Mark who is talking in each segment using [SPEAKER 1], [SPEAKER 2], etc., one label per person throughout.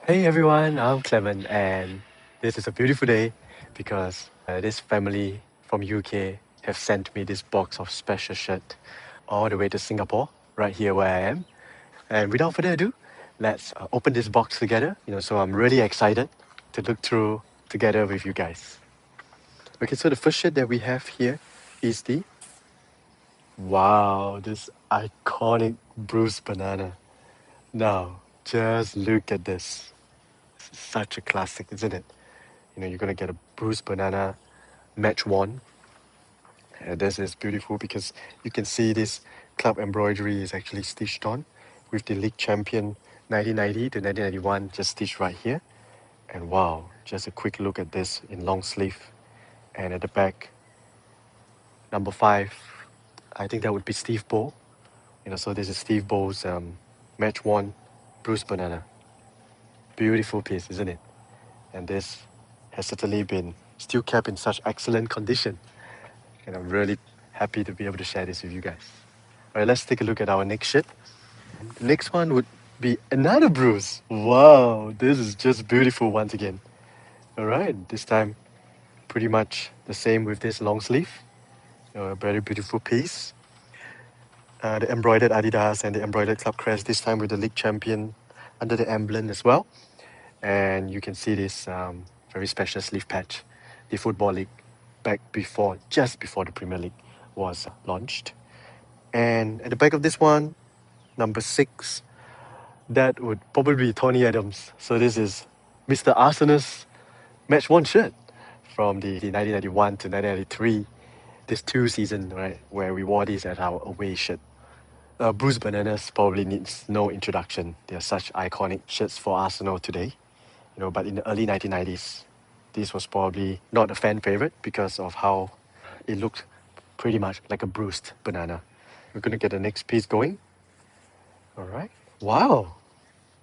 [SPEAKER 1] Hey everyone, I'm Clement, and this is a beautiful day because this family from UK have sent me this box of special shirt all the way to Singapore, right here where I am. And without further ado, let's open this box together. So I'm really excited to look through together with you guys. Okay, so the first shirt that we have here is the wow, this iconic Bruised banana. Now, just look at this. Such a classic, isn't it? You're gonna get a Bruised banana Matchworn. And this is beautiful because you can see this club embroidery is actually stitched on with the league champion 1990 to 1991 just stitched right here. And wow, just a quick look at this in long sleeve. And at the back, number 5, I think that would be Steve Bow. So this is Steve Bow's Matchworn Bruised banana. Beautiful piece, isn't it? And this has certainly been still kept in such excellent condition. And I'm really happy to be able to share this with you guys. All right, let's take a look at our next shit. The next one would be another bruise. Wow, this is just beautiful once again. All right, this time pretty much the same with this long sleeve. A very beautiful piece. The embroidered Adidas and the embroidered club crest, this time with the league champion under the emblem as well. And you can see this very special sleeve patch, the Football League, just before the Premier League was launched. And at the back of this one, number 6, that would probably be Tony Adams. So this is Mr. Arsenal's Match-worn shirt from the 1991 to 1993, this 2 season, right, where we wore this as our away shirt. Bruised Bananas probably needs no introduction. They're such iconic shirts for Arsenal today. But in the early 1990s, this was probably not a fan favorite because of how it looked pretty much like a bruised banana. We're gonna get the next piece going. All right. Wow,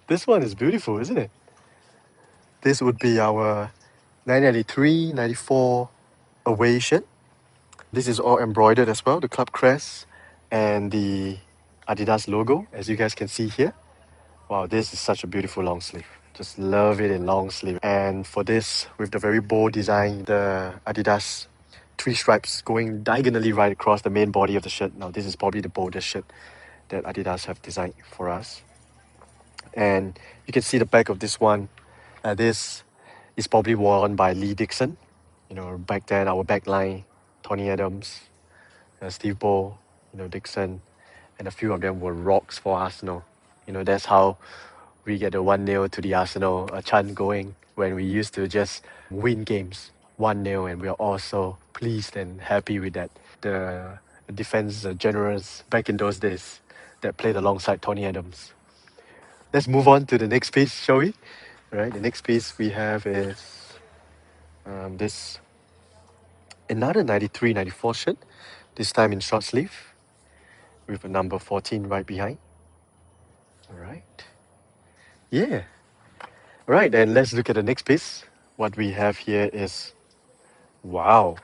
[SPEAKER 1] this one is beautiful, isn't it? This would be our 1993, 94 away shirt. This is all embroidered as well, the club crest and the Adidas logo, as you guys can see here. Wow, this is such a beautiful long sleeve. Just love it in long sleeve. And for this, with the very bold design, the Adidas 3 stripes going diagonally right across the main body of the shirt. Now, this is probably the boldest shirt that Adidas have designed for us. And you can see the back of this one. This is probably worn by Lee Dixon. Back then, our backline, Tony Adams, Steve Bow, Dixon, and a few of them were rocks for Arsenal. That's how we get a 1-0 to the Arsenal chant going when we used to just win games 1-0, and we are also pleased and happy with that. The defense generals back in those days that played alongside Tony Adams. Let's move on to the next piece, shall we? All right, the next piece we have is this another 93, 94 shirt, this time in short sleeve with a number 14 right behind. All right. Yeah. All right, and let's look at the next piece. What we have here is, wow.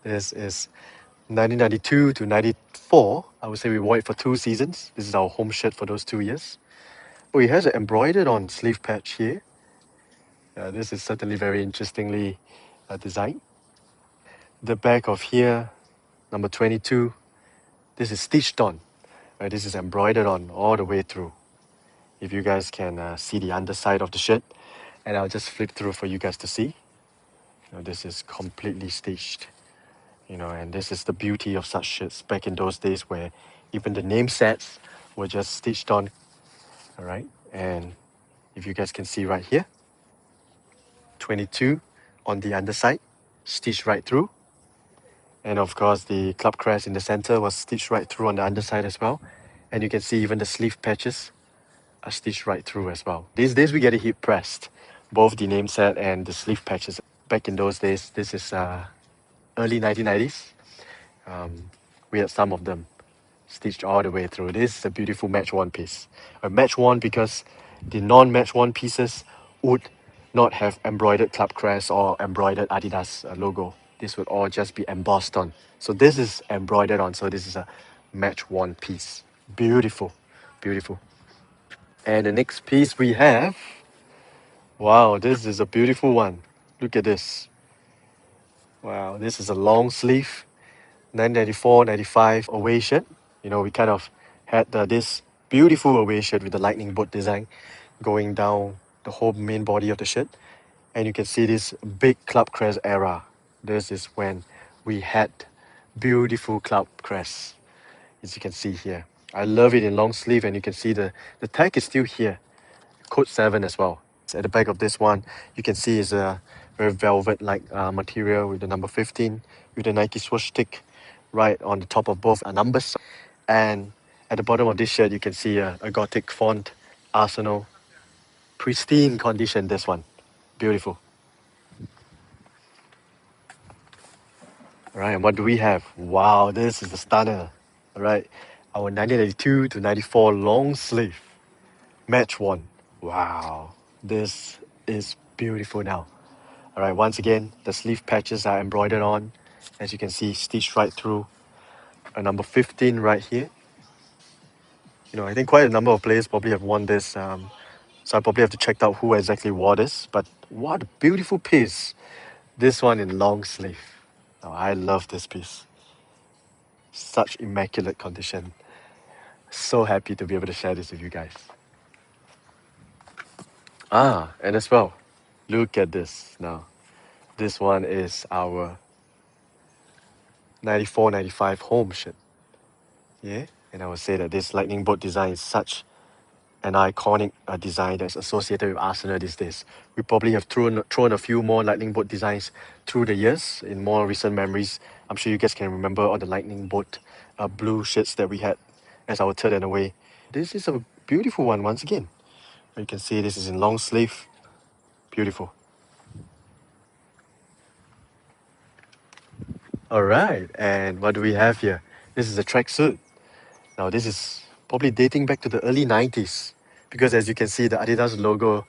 [SPEAKER 1] This is 1992 to 94. I would say we wore it for 2 seasons. This is our home shirt for those 2 years. Oh, it has an embroidered on sleeve patch here. This is certainly very interestingly designed. The back of here, number 22, this is stitched on. Right, this is embroidered on all the way through. If you guys can see the underside of the shirt, and I'll just flip through for you guys to see. This is completely stitched. And this is the beauty of such shirts back in those days where even the name sets were just stitched on. All right, and if you guys can see right here, 22 on the underside, stitched right through. And of course, the club crest in the center was stitched right through on the underside as well. And you can see even the sleeve patches are stitched right through as well. These days we get it heat pressed, both the name set and the sleeve patches. Back in those days, this is early 1990s. We had some of them stitched all the way through. This is a beautiful match-worn piece. A match-worn because the non-match-worn pieces would not have embroidered club crest or embroidered Adidas logo. This would all just be embossed on. So this is embroidered on, so this is a match-worn piece. Beautiful, beautiful. And the next piece we have, wow, this is a beautiful one. Look at this. Wow, this is a long sleeve 1994, 95 away shirt. You know, we kind of had this beautiful away shirt with the lightning bolt design going down the whole main body of the shirt. And you can see this big club crest era. This is when we had beautiful club crests, as you can see here. I love it in long sleeve, and you can see the tag is still here. Code 7 as well. At the back of this one, you can see is a very velvet-like material with the number 15, with the Nike swoosh stick right on the top of both numbers. And at the bottom of this shirt, you can see a Gothic font, Arsenal. Pristine condition, this one. Beautiful. All right, and what do we have? Wow, this is the stunner. All right, our 1982 to 94 long sleeve Matchworn. Wow, this is beautiful now. All right, once again, the sleeve patches are embroidered on, as you can see, stitched right through. A number 15 right here. You know, I think quite a number of players probably have worn this, so I probably have to check out who exactly wore this. But what a beautiful piece! This one in long sleeve. Oh, I love this piece. Such immaculate condition. So happy to be able to share this with you guys. Ah, and as well, look at this now. This one is our 94, 95 home shirt. Yeah, and I would say that this lightning bolt design is such an iconic design that's associated with Arsenal these days. We probably have thrown a few more lightning bolt designs through the years in more recent memories. I'm sure you guys can remember all the lightning bolt blue shirts that we had as our third and away. This is a beautiful one once again. You can see this is in long sleeve. Beautiful. All right, and what do we have here? This is a tracksuit. Now this is probably dating back to the early 90s, because as you can see, the Adidas logo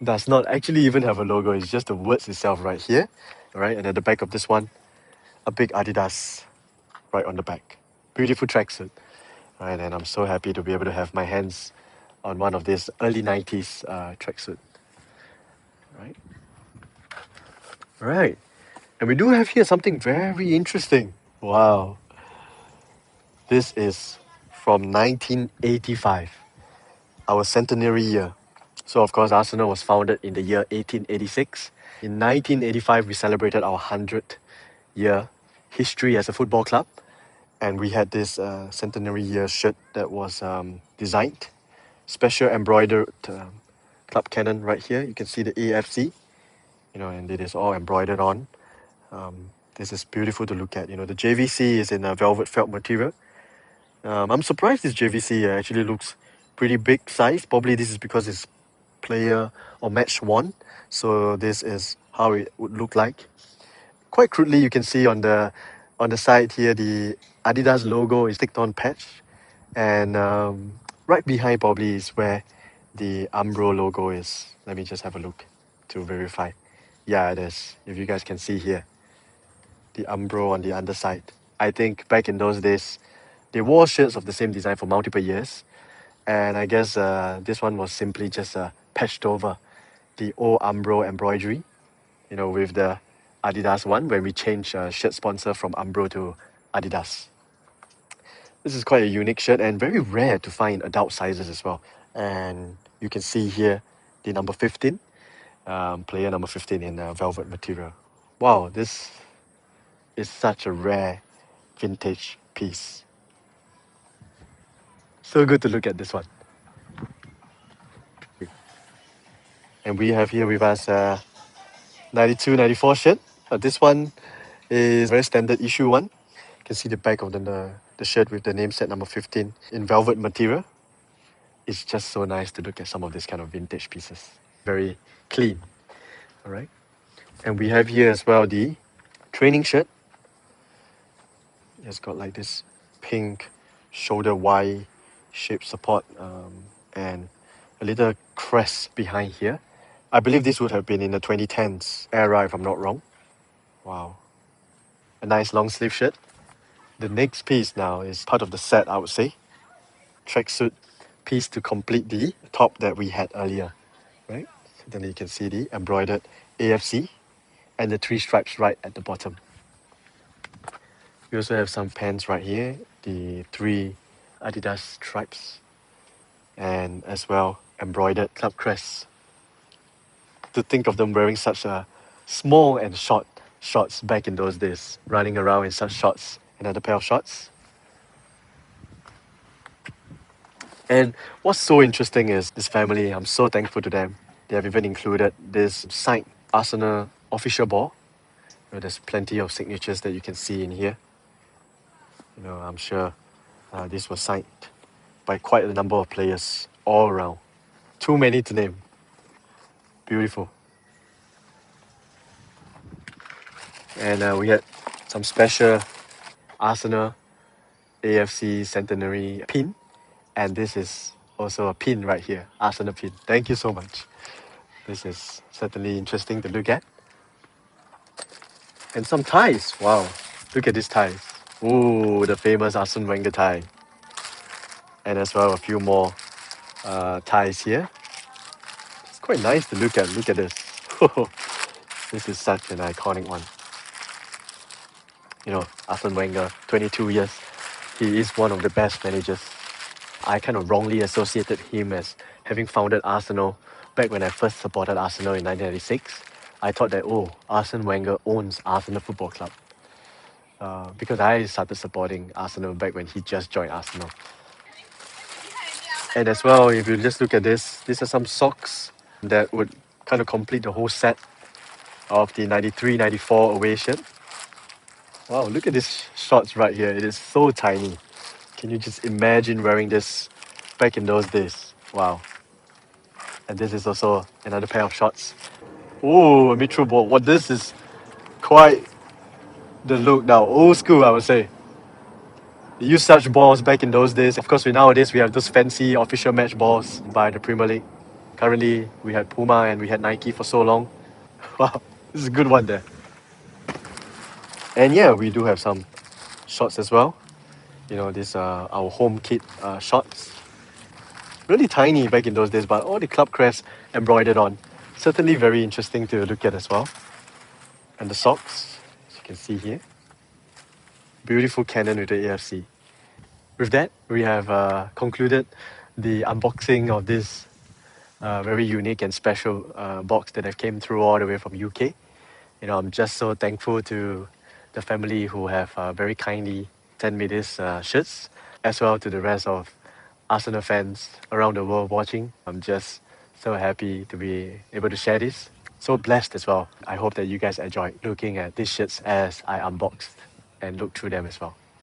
[SPEAKER 1] does not actually even have a logo. It's just the words itself right here. All right, and at the back of this one, a big Adidas right on the back. Beautiful tracksuit. All right, and I'm so happy to be able to have my hands on one of these early 90s tracksuit. Right. Right. And we do have here something very interesting. Wow. This is from 1985, our centenary year. So, of course, Arsenal was founded in the year 1886. In 1985, we celebrated our 100th year history as a football club. And we had this centenary year shirt that was designed, special embroidered club cannon right here. You can see the AFC, you know, and it is all embroidered on. This is beautiful to look at. You know, the JVC is in a velvet felt material. I'm surprised this JVC actually looks pretty big size. Probably this is because it's player or match worn. So this is how it would look like. Quite crudely, you can see on the side here the Adidas logo is sticked on patch, and right behind probably is where the Umbro logo is. Let me just have a look to verify. Yeah, it is. If you guys can see here, the Umbro on the underside. I think back in those days, they wore shirts of the same design for multiple years, and I guess this one was simply just patched over the old Umbro embroidery, you know, with the Adidas one when we changed shirt sponsor from Umbro to Adidas. This is quite a unique shirt and very rare to find adult sizes as well. And you can see here the number 15, player number 15 in velvet material. Wow, this is such a rare vintage piece. So good to look at this one. And we have here with us 92, 94 shirt. This one is very standard issue one. You can see the back of the shirt with the name set number 15 in velvet material. It's just so nice to look at some of these kind of vintage pieces. Very clean, all right? And we have here as well the training shirt. It's got like this pink shoulder Y shaped support and a little crest behind here. I believe this would have been in the 2010s era if I'm not wrong. Wow. A nice long sleeve shirt. The next piece now is part of the set, I would say. Tracksuit piece to complete the top that we had earlier, right? So then you can see the embroidered AFC and the 3 stripes right at the bottom. We also have some pants right here, the 3 Adidas stripes, and as well embroidered club crests. To think of them wearing such a small and short shorts back in those days, running around in such shorts, another pair of shorts. And what's so interesting is this family, I'm so thankful to them. They have even included this signed Arsenal official ball. There's plenty of signatures that you can see in here. I'm sure this was signed by quite a number of players all around. Too many to name. Beautiful. And we had some special Arsenal AFC centenary pin. And this is also a pin right here, Arsenal pin. Thank you so much. This is certainly interesting to look at. And some ties. Wow. Look at these ties. Ooh, the famous Arsene Wenger tie. And as well, a few more ties here. It's quite nice to look at. Look at this. This is such an iconic one. Arsene Wenger, 22 years. He is one of the best managers. I kind of wrongly associated him as having founded Arsenal back when I first supported Arsenal in 1996. I thought that, Arsene Wenger owns Arsenal Football Club. Because I started supporting Arsenal back when he just joined Arsenal. And as well, if you just look at this, these are some socks that would kind of complete the whole set of the 93-94 away shirt. Wow, look at these shorts right here. It is so tiny. Can you just imagine wearing this back in those days? Wow. And this is also another pair of shorts. Oh, a Mitro ball. What this is quite the look now. Old school, I would say. They used such balls back in those days. Of course, nowadays we have those fancy official match balls by the Premier League. Currently, we had Puma and we had Nike for so long. Wow, this is a good one there. And yeah, we do have some shorts as well. These are our home kit shorts. Really tiny back in those days, but all the club crest embroidered on. Certainly very interesting to look at as well. And the socks, as you can see here. Beautiful cannon with the AFC. With that, we have concluded the unboxing of this very unique and special box that have came through all the way from UK. I'm just so thankful to the family who have very kindly sent me these shirts, as well to the rest of Arsenal fans around the world watching. I'm just so happy to be able to share this. So blessed as well. I hope that you guys enjoyed looking at these shirts as I unboxed and looked through them as well.